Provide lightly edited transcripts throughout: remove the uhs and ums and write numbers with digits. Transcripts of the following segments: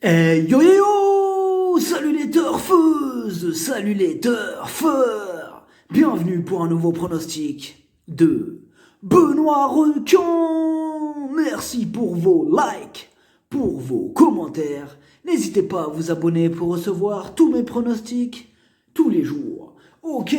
Hey yo yo yo! Salut les turfeuses! Salut les turfeurs! Bienvenue pour un nouveau pronostic de Benoît Requin! Merci pour vos likes, pour vos commentaires. N'hésitez pas à vous abonner pour recevoir tous mes pronostics tous les jours. Ok,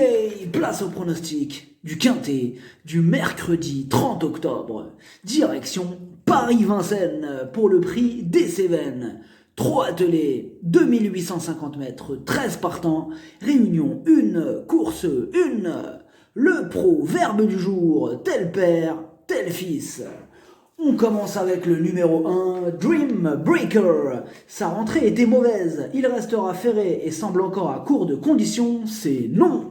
place au pronostic du Quintet du mercredi 30 octobre. Direction Paris-Vincennes pour le prix des Cévennes. 3 attelés, 2850 mètres, 13 partants, réunion 1, course 1, le proverbe du jour, tel père, tel fils. On commence avec le numéro 1, Dream Breaker. Sa rentrée était mauvaise, il restera ferré et semble encore à court de conditions, c'est non.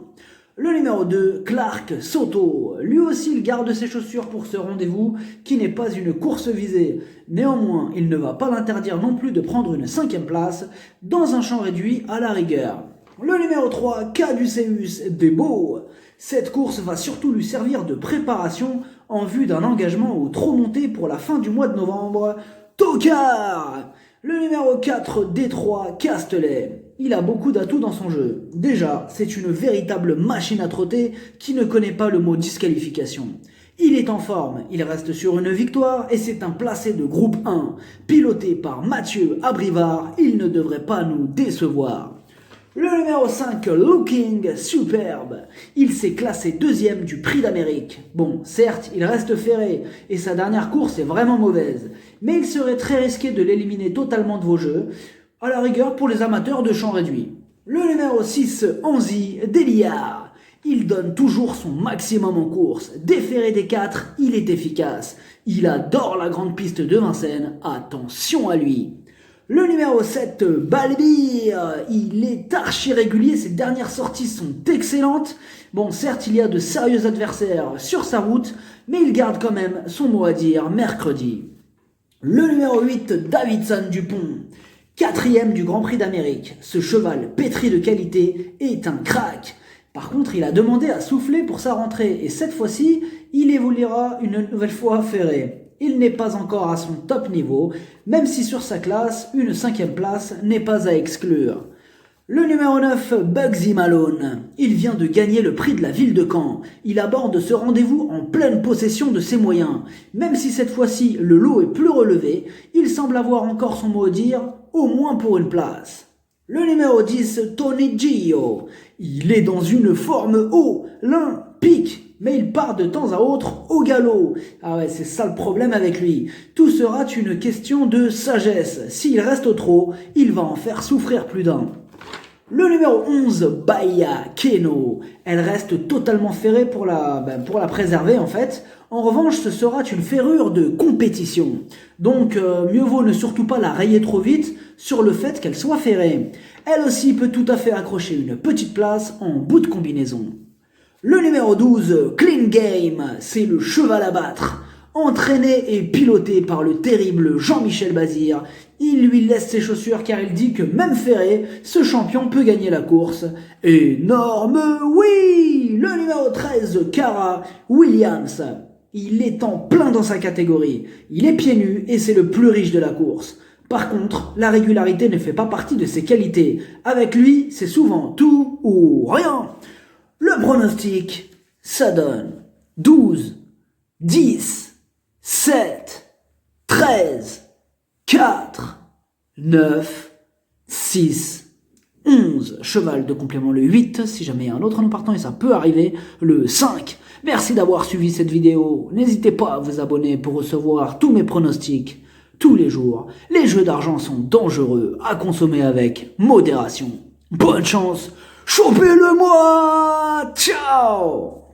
Le numéro 2, Clark Soto. Lui aussi, il garde ses chaussures pour ce rendez-vous qui n'est pas une course visée. Néanmoins, il ne va pas l'interdire non plus de prendre une 5e place dans un champ réduit à la rigueur. Le numéro 3, Caduceus Debo. Cette course va surtout lui servir de préparation en vue d'un engagement au trot monté pour la fin du mois de novembre. Tocard. Le numéro 4, Détroit Castelet. Il a beaucoup d'atouts dans son jeu. Déjà, c'est une véritable machine à trotter qui ne connaît pas le mot disqualification. Il est en forme, il reste sur une victoire et c'est un placé de groupe 1. Piloté par Mathieu Abrivard, il ne devrait pas nous décevoir. Le numéro 5, Looking Superbe. Il s'est classé 2e du Prix d'Amérique. Bon, certes, il reste ferré et sa dernière course est vraiment mauvaise. Mais il serait très risqué de l'éliminer totalement de vos jeux, à la rigueur pour les amateurs de champ réduit. Le numéro 6, Anzi Deliard. Il donne toujours son maximum en course. Déféré des 4, il est efficace. Il adore la grande piste de Vincennes. Attention à lui. Le numéro 7, Balbir, il est archi régulier, ses dernières sorties sont excellentes. Bon, certes, il y a de sérieux adversaires sur sa route, mais il garde quand même son mot à dire mercredi. Le numéro 8, Davidson Dupont, 4e du Grand Prix d'Amérique. Ce cheval pétri de qualité est un crack. Par contre, il a demandé à souffler pour sa rentrée, et cette fois-ci, il évoluera une nouvelle fois ferré. Il n'est pas encore à son top niveau, même si sur sa classe, une 5e place n'est pas à exclure. Le numéro 9, Bugsy Malone. Il vient de gagner le prix de la ville de Caen. Il aborde ce rendez-vous en pleine possession de ses moyens. Même si cette fois-ci, le lot est plus relevé, il semble avoir encore son mot à dire, au moins pour une place. Le numéro 10, Tony Gio. Il est dans une forme olympique. Mais il part de temps à autre au galop. Ah ouais, c'est ça le problème avec lui. Tout sera une question de sagesse. S'il reste au trot, il va en faire souffrir plus d'un. Le numéro 11, Bahia Keno. Elle reste totalement ferrée pour la préserver en fait. En revanche, ce sera une ferrure de compétition. Donc, mieux vaut ne surtout pas la rayer trop vite sur le fait qu'elle soit ferrée. Elle aussi peut tout à fait accrocher une petite place en bout de combinaison. Le numéro 12, Clean Game, c'est le cheval à battre. Entraîné et piloté par le terrible Jean-Michel Bazir, il lui laisse ses chaussures car il dit que même ferré, ce champion peut gagner la course. Énorme oui! Le numéro 13, Cara Williams. Il est en plein dans sa catégorie. Il est pieds nus et c'est le plus riche de la course. Par contre, la régularité ne fait pas partie de ses qualités. Avec lui, c'est souvent tout ou rien. Le pronostic, ça donne 12, 10, 7, 13, 4, 9, 6, 11. Cheval de complément le 8, si jamais il y a un autre nom partant et ça peut arriver, le 5. Merci d'avoir suivi cette vidéo. N'hésitez pas à vous abonner pour recevoir tous mes pronostics tous les jours. Les jeux d'argent sont dangereux, à consommer avec modération. Bonne chance! Chopez-le-moi! Ciao!